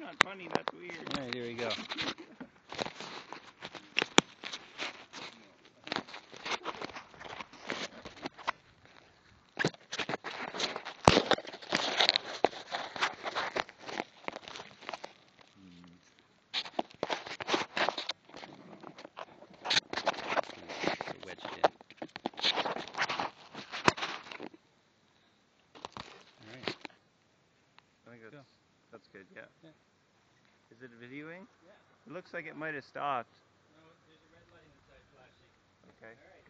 not funny, that's weird. Alright, here we go. Wedged in. Alright. I think that's good, yeah. Yeah. Is it videoing? Yeah. It looks like it might have stopped. No, there's a red light inside flashing. Okay. Alright.